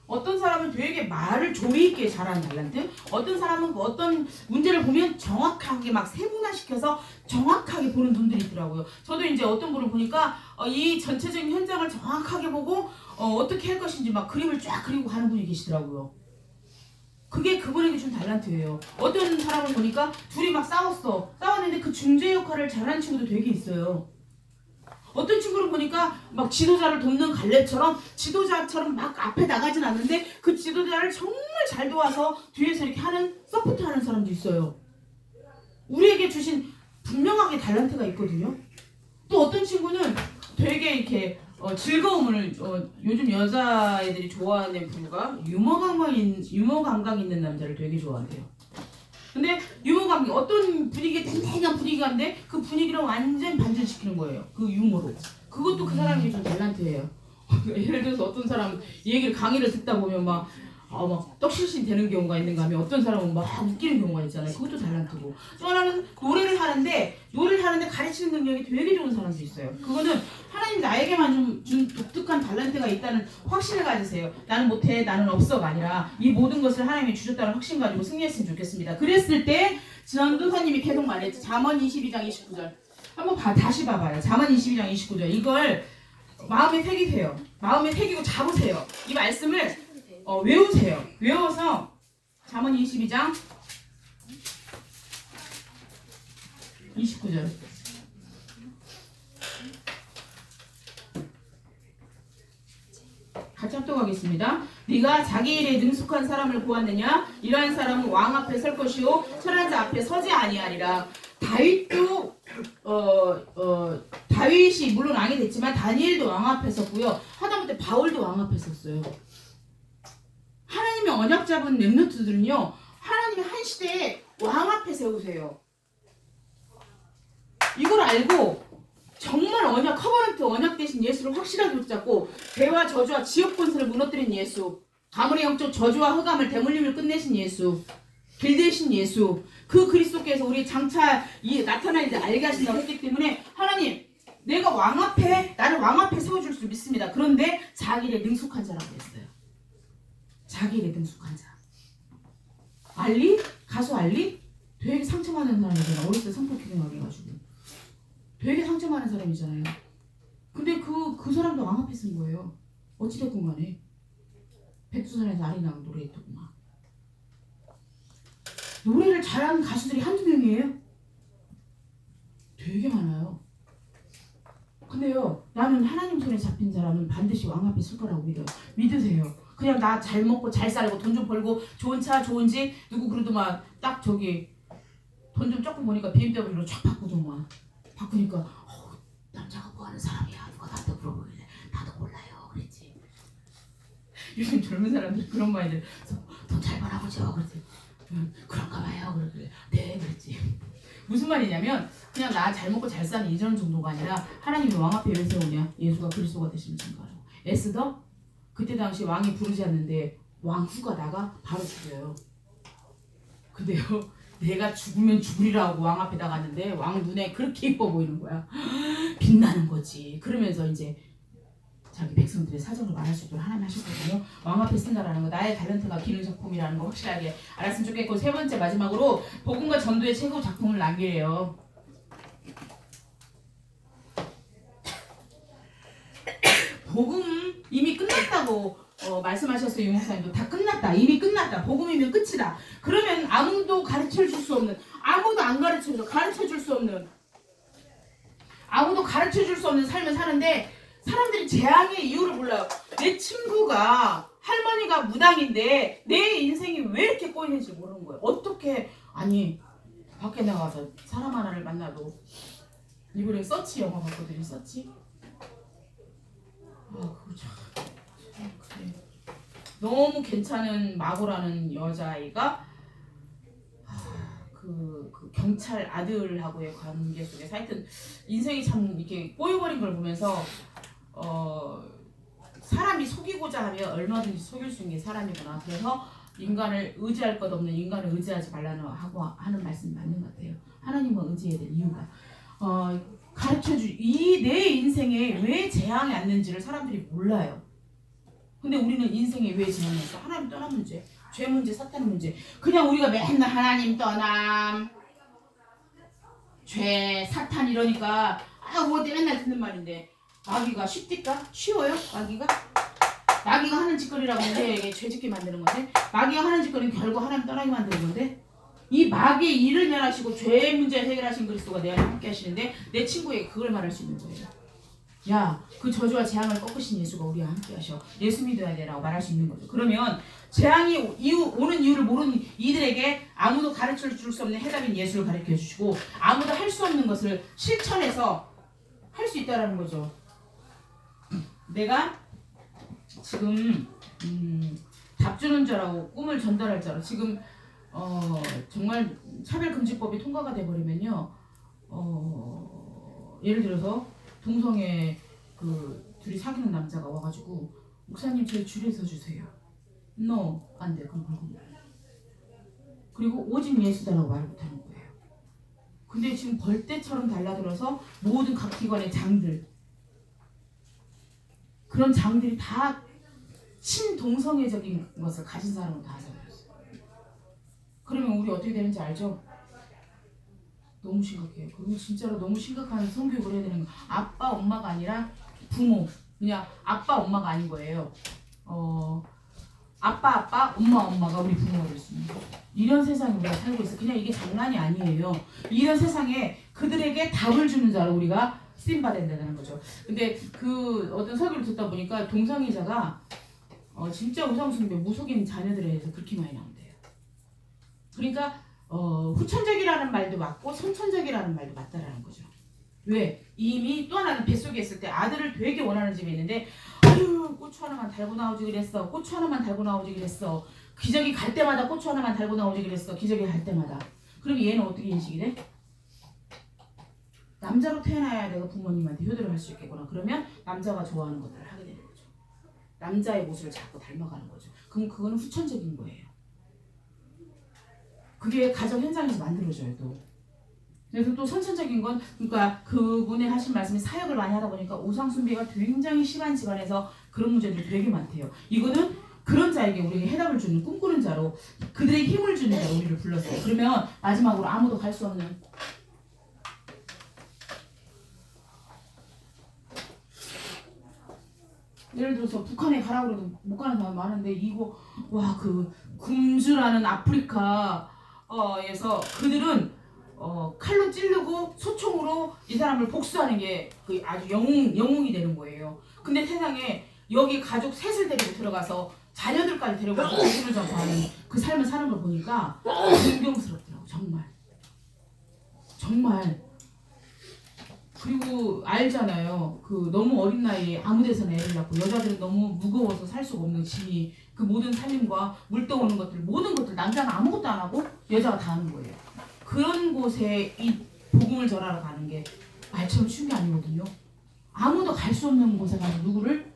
어떤 사람은 되게 말을 조리 있게 잘하는 달란트, 어떤 사람은 어떤 문제를 보면 정확하게 막 세분화시켜서 정확하게 보는 분들이 있더라고요. 저도 이제 어떤 분을 보니까 이 전체적인 현장을 정확하게 보고 어떻게 할 것인지 막 그림을 쫙 그리고 가는 분이 계시더라고요. 그게 그분에게 준 달란트예요. 어떤 사람을 보니까 둘이 막 싸웠는데 그 중재 역할을 잘하는 친구도 되게 있어요. 어떤 친구를 보니까 막 지도자를 돕는 갈렙처럼 지도자처럼 막 앞에 나가진 않는데 그 지도자를 정말 잘 도와서 뒤에서 이렇게 하는 서포트하는 사람도 있어요. 우리에게 주신 분명하게 달란트가 있거든요. 또 어떤 친구는 되게 이렇게 즐거움을 요즘 여자애들이 좋아하는 부류가 유머 감각 있는 남자를 되게 좋아한대요. 근데 유머 감각 어떤 분위기에 땡땡한 분위기인데 그 분위기를 완전 반전시키는 거예요. 그 유머로. 그것도 그 사람이 좀 달란트예요. 예를 들어서 어떤 사람 얘기를 강의를 듣다 보면 막 떡실신 되는 경우가 있는가 하면 어떤 사람은 막 웃기는 경우가 있잖아요. 그것도 달란트고. 또 하나는 노래를 하는데 가르치는 능력이 되게 좋은 사람도 있어요. 그거는 하나님 나에게만 준 독특한 달란트가 있다는 확신을 가지세요. 나는 못해, 나는 없어가 아니라 이 모든 것을 하나님이 주셨다는 확신 가지고 승리했으면 좋겠습니다. 그랬을 때 전도사님이 계속 말했죠. 잠언 22장 29절 한번 다시 봐봐요. 잠언 22장 29절 이걸 마음에 새기세요. 마음에 새기고 잡으세요. 이 말씀을 외우세요. 외워서 잠언 22장 29절 같이 합독하겠습니다. 네가 자기 일에 능숙한 사람을 보았느냐? 이러한 사람은 왕 앞에 설 것이요 천한 자 앞에 서지 아니하리라. 다윗도 다윗이 물론 왕이 됐지만 다니엘도 왕 앞에 섰고요. 하다못해 바울도 왕 앞에 섰어요. 하나님의 언약 잡은 렘넌트들은요. 하나님이 한 시대에 왕 앞에 세우세요. 이걸 알고 정말 커버넌트 언약 대신 예수를 확실하게 붙잡고 죄와 저주와 지옥 권세를 무너뜨린 예수, 가문의 영적 저주와 흑암을 대물림을 끝내신 예수, 길 대신 예수, 그 그리스도께서 우리 장차 나타날 때 알게 하신다고 했기 때문에 하나님, 내가 왕 앞에, 나를 왕 앞에 세워줄 줄 믿습니다. 그런데 자기 일에 능숙한 자라고 했어요. 자기 일에 능숙한 자. 알리? 가수 알리? 되게 상처받는 사람이잖아. 어렸을 때 성폭행을 해가지고 되게 상처받는 사람이잖아요. 근데 그 사람도 왕 앞에 쓴 거예요. 어찌됐건 간에 백두산에서 알이 나고 노래했더구만. 노래를 잘하는 가수들이 한두 명이에요? 되게 많아요. 근데요, 나는 하나님 손에 잡힌 사람은 반드시 왕 앞에 쓸 거라고 믿어요. 믿으세요. 그냥 나 잘 먹고 잘 살고 돈 좀 벌고 좋은 차 좋은 집 누구 그러더만 딱 저기 돈 좀 조금 보니까 BMW로 쫙 바꾸더만. 바꾸니까 남자가 뭐 하는 사람이야 누가 나한테 물어보길래 나도 몰라요 그랬지. 요즘 젊은 사람들 그런 말들 돈 잘 벌어보죠 그랬지. 그런가 봐요 그래. 네 그랬지. 무슨 말이냐면 그냥 나 잘 먹고 잘 사는 이전 정도가 아니라 하나님이 왕 앞에 왜 세우냐. 예수가 그리스도가 되시는 증거라고. 에스더 그때 당시 왕이 부르지 않는데 왕후가 나가 바로 죽여요. 근데요, 내가 죽으면 죽으리라고 왕 앞에 나갔는데 왕 눈에 그렇게 이뻐 보이는 거야. 빛나는 거지. 그러면서 이제 자기 백성들의 사정을 말할 수 있도록 하나님 하셨거든요. 왕 앞에 쓴다라는 거, 나의 탤런트가 기능 작품이라는 거 확실하게 알았으면 좋겠고, 세 번째 마지막으로 복음과 전도의 최고 작품을 남기래요. 복음 이미 끝났다고 말씀하셨어요. 유목사님도 다 끝났다. 이미 끝났다. 복음이면 끝이다. 그러면 아무도 가르쳐줄 수 없는, 아무도 안 가르쳐줄 수 없는, 아무도 가르쳐줄 수 없는 삶을 사는데 사람들이 재앙의 이유를 몰라요. 내 친구가 할머니가 무당인데 내 인생이 왜 이렇게 꼬이는지 모르는 거예요. 어떻게, 아니 밖에 나가서 사람 하나를 만나도, 이번에 서치 영화 봤거든요. 서치. 그거 참 그래. 너무 괜찮은 마고라는 여자아이가 그 경찰 아들하고의 관계 속에서 하여튼 인생이 참 이렇게 꼬여버린 걸 보면서 사람이 속이고자 하면 얼마든지 속일 수 있는 게 사람이구나. 그래서 인간을 의지할 것 없는 인간을 의지하지 말라는 하고 하는 말씀이 맞는 것 같아요. 하나님을 의지해야 될 이유가 가르쳐주 이 내 인생에 왜 재앙이 왔는지를 사람들이 몰라요. 근데 우리는 인생에 왜 재앙이 왔어? 하나님 떠난 문제, 죄 문제, 사탄 문제. 그냥 우리가 맨날 하나님 떠남, 죄, 사탄 이러니까 어디 맨날 듣는 말인데 마귀가 쉽디까? 쉬워요? 마귀가 하는 짓거리라고 우리에게 죄짓게 만드는 건데, 마귀가 하는 짓거리는 결국 하나님 떠나게 만드는 건데, 이 마귀의 일을 멸하시고 죄의 문제를 해결하신 그리스도가 내 안에 함께 하시는데 내 친구에게 그걸 말할 수 있는 거예요. 야, 그 저주와 재앙을 꺾으신 예수가 우리와 함께 하셔. 예수 믿어야 돼라고 말할 수 있는 거죠. 그러면 재앙이 오는 이유를 모르는 이들에게 아무도 가르쳐 줄 수 없는 해답인 예수를 가르쳐 주시고, 아무도 할 수 없는 것을 실천해서 할 수 있다라는 거죠. 내가 지금 답 주는 자라고 꿈을 전달할 자로 지금 정말 차별금지법이 통과가 돼버리면요, 예를 들어서 동성애 둘이 사귀는 남자가 와가지고 목사님 저희 줄에 서주세요. No, 안 돼. 그럼 벌금. 그리고 오직 예수다라고 말을 못하는 거예요. 근데 지금 벌떼처럼 달라들어서 모든 각 기관의 장들, 그런 장들이 다 친동성애적인 것을 가진 사람은 다 사버렸어요. 그러면 우리 어떻게 되는지 알죠? 너무 심각해요. 그건 진짜로 너무 심각한 성교육을 해야 되는 거. 아빠, 엄마가 아니라 부모. 그냥 아빠, 엄마가 아닌 거예요. 아빠, 엄마가 우리 부모가 될 수 있는 거예요. 이런 세상에 우리가 살고 있어요. 그냥 이게 장난이 아니에요. 이런 세상에 그들에게 답을 주는 자로 우리가 쓰임받아야 된다는 거죠. 근데 어떤 설교를 듣다 보니까 동성애자가 진짜 우상숭배, 무속인 자녀들에 대해서 그렇게 많이 나온대요. 그러니까 후천적이라는 말도 맞고 선천적이라는 말도 맞다라는 거죠. 왜? 이미 또 하나는 뱃속에 있을 때 아들을 되게 원하는 집에 있는데, 아유 고추 하나만 달고 나오지 그랬어. 고추 하나만 달고 나오지 그랬어. 기저귀 갈 때마다 고추 하나만 달고 나오지 그랬어. 기저귀 갈 때마다. 그럼 얘는 어떻게 인식이 돼? 남자로 태어나야 내가 부모님한테 효도를 할 수 있겠구나. 그러면 남자가 좋아하는 것들을 하게 되는 거죠. 남자의 모습을 자꾸 닮아가는 거죠. 그럼 그거는 후천적인 거예요. 그게 가정 현장에서 만들어져요 또. 그래서 또 선천적인 건 그러니까 그분의 하신 말씀이 사역을 많이 하다 보니까 우상숭배가 굉장히 심한 집안에서 그런 문제들이 되게 많대요. 이거는 그런 자에게 우리에게 해답을 주는 꿈꾸는 자로 그들에게 힘을 주는 자로 우리를 불렀어요. 그러면 마지막으로 아무도 갈 수 없는 예를 들어서 북한에 가라고 해도 못 가는 사람 많은데 이거 와 그 굼즈라는 아프리카에서 그들은 칼로 찌르고 소총으로 이 사람을 복수하는 게 그 아주 영웅이 되는 거예요. 근데 세상에 여기 가족 셋을 데리고 들어가서 자녀들까지 데려가서 복수를 전파하는 그 삶을 사는 걸 보니까 존경스럽더라고 정말. 그리고 알잖아요. 그 너무 어린 나이에 아무 데서나 애를 낳고 여자들은 너무 무거워서 살 수가 없는 짐이 그 모든 살림과 물 떠오는 것들 모든 것들 남자는 아무것도 안 하고 여자가 다 하는 거예요. 그런 곳에 이 복음을 전하러 가는 게 말처럼 쉬운 게 아니거든요. 아무도 갈 수 없는 곳에 가서 누구를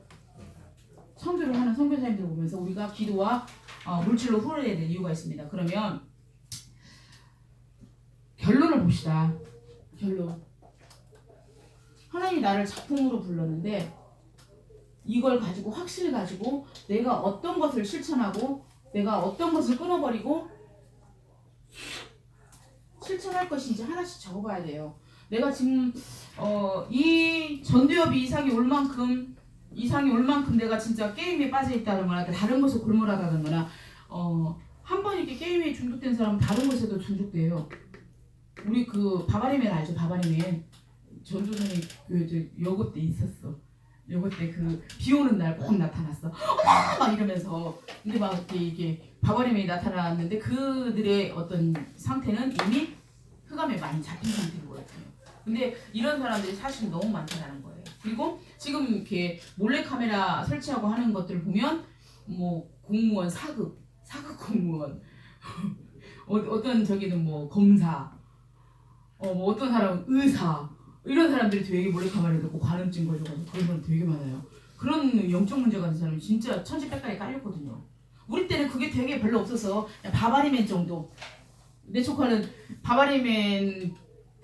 선교를 하는 선교사님들 보면서 우리가 기도와 물질로 후원해야 될 이유가 있습니다. 그러면 결론을 봅시다. 결론. 하나님이 나를 작품으로 불렀는데 이걸 가지고 확신을 가지고 내가 어떤 것을 실천하고 내가 어떤 것을 끊어버리고 실천할 것인지 하나씩 적어봐야 돼요. 내가 지금 이 전두엽이 이상이 올 만큼 내가 진짜 게임에 빠져있다거나 다른 것에 골몰하다거나 한 번 이렇게 게임에 중독된 사람은 다른 것에도 중독돼요. 우리 그 바바리맨 알죠? 바바리맨 전도사님 그 여고 때 있었어. 여고 때 그 비 오는 날 꼭 나타났어. 어머 막 이러면서 근데 막 이게 바바리맨이 나타났는데 그들의 어떤 상태는 이미 흑암에 많이 잡힌 상태인 것 같아요. 근데 이런 사람들이 사실 너무 많다는 거예요. 그리고 지금 이렇게 몰래 카메라 설치하고 하는 것들을 보면 뭐 공무원 사극 공무원 어떤 저기는 뭐 검사 뭐 어떤 사람은 의사 이런 사람들이 되게 몰래카메라를 듣고 관음증 걸려가지고 그런 사람 되게 많아요. 그런 영적 문제 가진 사람이 진짜 천지백까지 깔렸거든요. 우리 때는 그게 되게 별로 없어서 바바리맨 정도. 내 조카는 바바리맨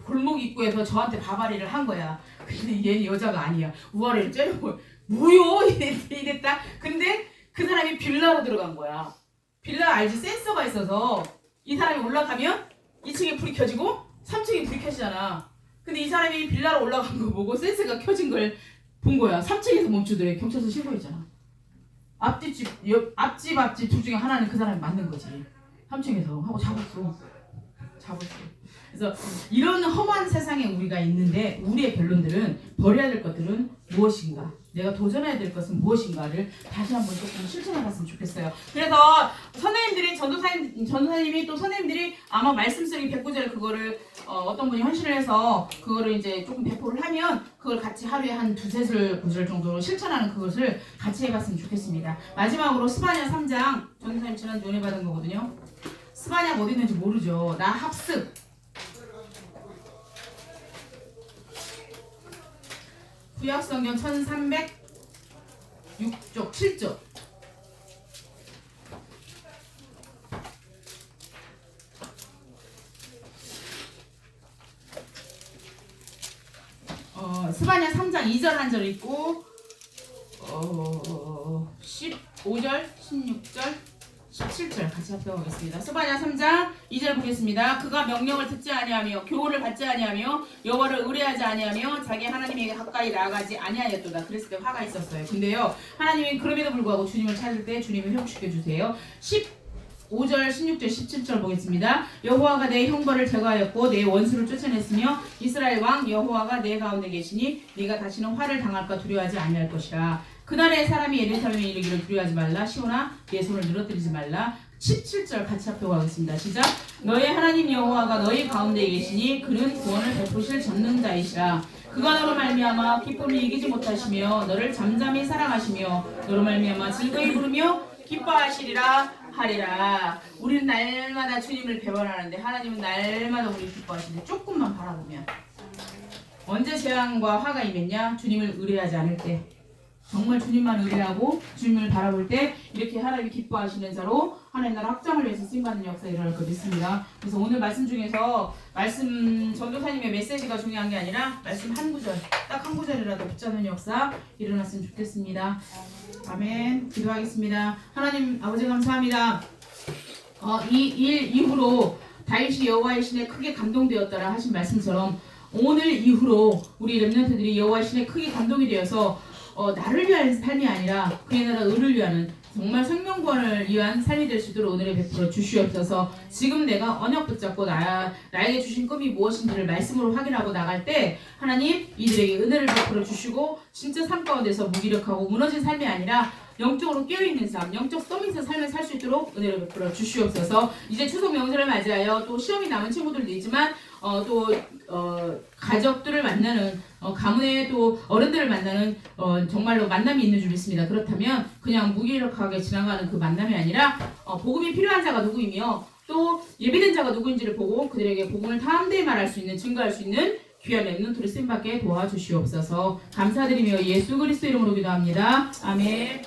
골목 입구에서 저한테 바바리를 한 거야. 근데 얘는 여자가 아니야. 우아래를 째려고 뭐요? 이랬다. 근데 그 사람이 빌라로 들어간 거야. 빌라 알지? 센서가 있어서 이 사람이 올라가면 2층에 불이 켜지고 3층에 불이 켜지잖아. 근데 이 사람이 빌라로 올라간 거 보고 센서가 켜진 걸 본 거야. 3층에서 멈추더래. 경찰서 신고했잖아. 앞집 둘 중에 하나는 그 사람이 맞는 거지. 3층에서 하고 잡았어. 그래서 이런 험한 세상에 우리가 있는데 우리의 결론들은 버려야 될 것들은 무엇인가, 내가 도전해야 될 것은 무엇인가를 다시 한번 조금 실천해봤으면 좋겠어요. 그래서 선생님들이 전도사님이 또 선생님들이 아마 말씀 쓰기 109절 그거를 어떤 분이 헌신을 해서 그거를 이제 조금 배포를 하면 그걸 같이 하루에 한 두세 구절 정도로 실천하는 그것을 같이 해봤으면 좋겠습니다. 마지막으로 스바냐 3장 전도사님 지난주 은혜 받은 거거든요. 스바냐가 어디 있는지 모르죠. 나 합습 구약성경 1306쪽 7쪽 스바냐 3장 2절 한 절 있고 15절 16절 17절 같이 합독하겠습니다. 스바냐 3장 2절 보겠습니다. 그가 명령을 듣지 아니하며 교훈을 받지 아니하며 여호와를 의뢰하지 아니하며 자기 하나님에게 가까이 나아가지 아니하였도다. 그랬을 때 화가 있었어요. 근데요 하나님이 그럼에도 불구하고 주님을 찾을 때 주님을 회복시켜 주세요. 15절 16절 17절 보겠습니다. 여호와가 내 형벌을 제거하였고 내 원수를 쫓아냈으며 이스라엘 왕 여호와가 내 가운데 계시니 네가 다시는 화를 당할까 두려워하지 아니할 것이라. 그날에 사람이 예루살렘에 이르기를 두려워하지 말라. 시온아 내 손을 늘어뜨리지 말라. 17절 같이 합독하겠습니다. 시작. 너의 하나님 여호와가 너희 가운데 계시니 그는 구원을 베푸실 전능자이시라. 그가 너로 말미암아 기쁨을 이기지 못하시며 너를 잠잠히 사랑하시며 너로 말미암아 즐거이 부르며 기뻐하시리라 하리라. 우리는 날마다 주님을 배반하는데 하나님은 날마다 우리 기뻐하시는데 조금만 바라보면 언제 재앙과 화가 임했냐? 주님을 의뢰하지 않을 때, 정말 주님만 의뢰하고 주님을 바라볼 때 이렇게 하나님이 기뻐하시는 자로 하나님 나라 확장을 위해서 쓰임받는 역사가 일어날 것 믿습니다. 그래서 오늘 말씀 중에서 말씀 전도사님의 메시지가 중요한 게 아니라 말씀 한 구절, 딱 한 구절이라도 붙잡는 역사 일어났으면 좋겠습니다. 아멘. 기도하겠습니다. 하나님 아버지 감사합니다. 이 일 이후로 다윗이 여호와의 신에 크게 감동되었더라 하신 말씀처럼 오늘 이후로 우리 렘넌트들이 여호와의 신에 크게 감동이 되어서 나를 위한 삶이 아니라 그의 나라 의를 위하는 정말 생명구원을 위한 삶이 될 수 있도록 은혜를 베풀어 주시옵소서. 지금 내가 언약 붙잡고 나에게 주신 꿈이 무엇인지를 말씀으로 확인하고 나갈 때 하나님 이들에게 은혜를 베풀어 주시고 진짜 삶 가운데서 무기력하고 무너진 삶이 아니라 영적으로 깨어있는 삶, 영적 서밋의 삶을 살 수 있도록 은혜를 베풀어 주시옵소서. 이제 추석 명절을 맞이하여 또 시험이 남은 친구들도 있지만 가족들을 만나는 가문의 또 어른들을 만나는 정말로 만남이 있는 줄 믿습니다. 그렇다면 그냥 무기력하게 지나가는 그 만남이 아니라 복음이 필요한 자가 누구이며 또 예비된 자가 누구인지를 보고 그들에게 복음을 담대히 말할 수 있는 증거할 수 있는 귀한 렘넌트를 쓰임받게 도와주시옵소서. 감사드리며 예수 그리스도 이름으로 기도합니다. 아멘.